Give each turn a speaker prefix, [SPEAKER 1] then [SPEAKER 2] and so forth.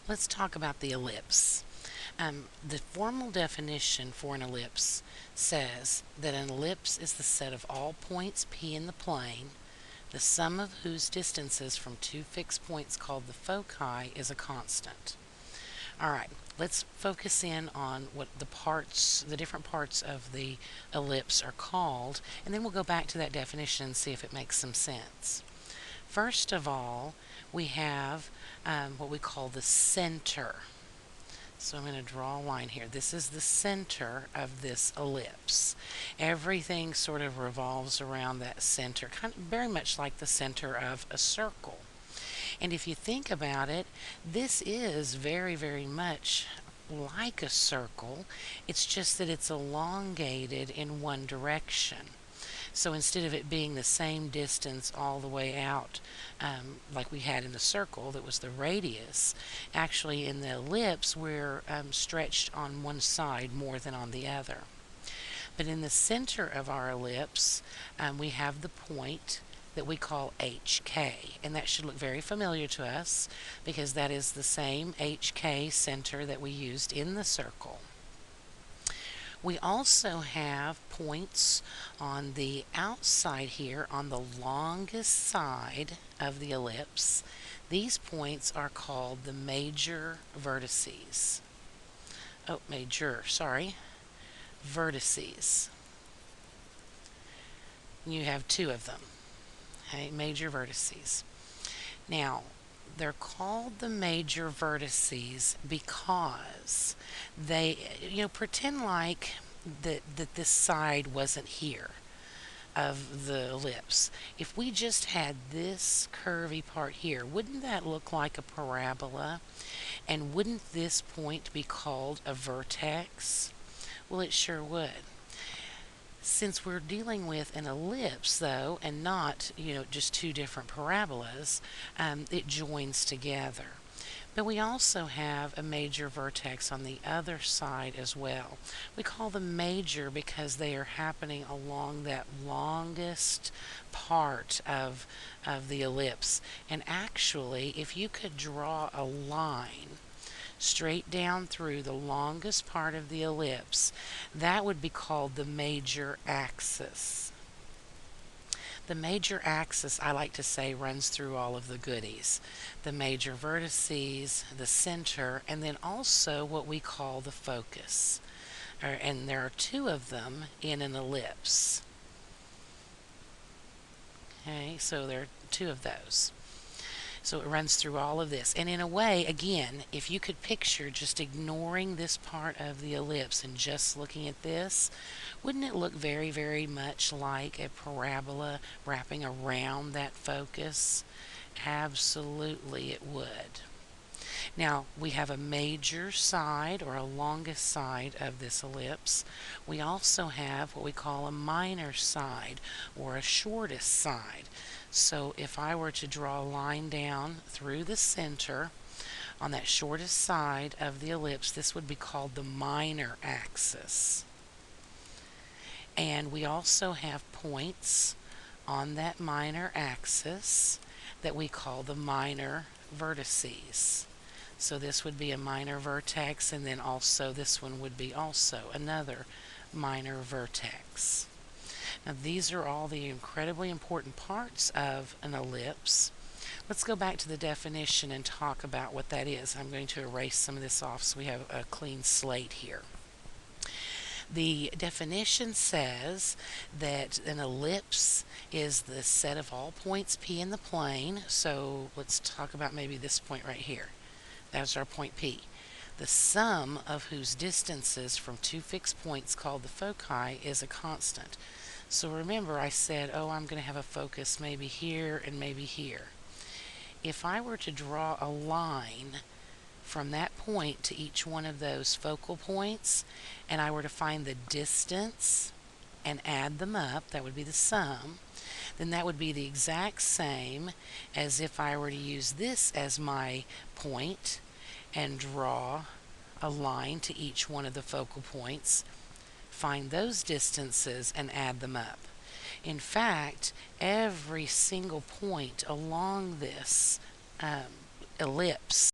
[SPEAKER 1] Let's talk about the ellipse. The formal definition for an ellipse says that an ellipse is the set of all points P in the plane, the sum of whose distances from two fixed points called the foci is a constant. Alright, let's focus in on what the different parts of the ellipse are called, and then we'll go back to that definition and see if it makes some sense. First of all, we have what we call the center. So I'm going to draw a line here. This is the center of this ellipse. Everything sort of revolves around that center, kind of very much like the center of a circle. And if you think about it, this is very, very much like a circle. It's just that it's elongated in one direction. So instead of it being the same distance all the way out, like we had in the circle that was the radius, actually in the ellipse we're stretched on one side more than on the other. But in the center of our ellipse, we have the point that we call HK, and that should look very familiar to us because that is the same HK center that we used in the circle. We also have points on the outside here on the longest side of the ellipse. These points are called the major vertices. Vertices. You have two of them. Okay, major vertices. Now, they're called the major vertices because they, pretend like that this side wasn't here of the ellipse. If we just had this curvy part here, wouldn't that look like a parabola? And wouldn't this point be called a vertex? Well, it sure would. Since we're dealing with an ellipse, though, and not, just two different parabolas, it joins together. But we also have a major vertex on the other side as well. We call them major because they are happening along that longest part of the ellipse. And actually, if you could draw a line straight down through the longest part of the ellipse, that would be called the major axis. The major axis, I like to say, runs through all of the goodies. The major vertices, the center, and then also what we call the focus. And there are two of them in an ellipse. Okay, so there are two of those. So it runs through all of this. And in a way, again, if you could picture just ignoring this part of the ellipse and just looking at this, wouldn't it look very, very much like a parabola wrapping around that focus? Absolutely it would. Now, we have a major side or a longest side of this ellipse. We also have what we call a minor side or a shortest side. So if I were to draw a line down through the center on that shortest side of the ellipse, this would be called the minor axis. And we also have points on that minor axis that we call the minor vertices. So this would be a minor vertex, and then also this one would be also another minor vertex. Now these are all the incredibly important parts of an ellipse. Let's go back to the definition and talk about what that is. I'm going to erase some of this off so we have a clean slate here. The definition says that an ellipse is the set of all points P in the plane. So let's talk about maybe this point right here. That's our point P. The sum of whose distances from two fixed points called the foci is a constant. So remember I said, I'm going to have a focus maybe here and maybe here. If I were to draw a line from that point to each one of those focal points, and I were to find the distance and add them up, that would be the sum, then that would be the exact same as if I were to use this as my point and draw a line to each one of the focal points, find those distances and add them up. In fact, every single point along this ellipse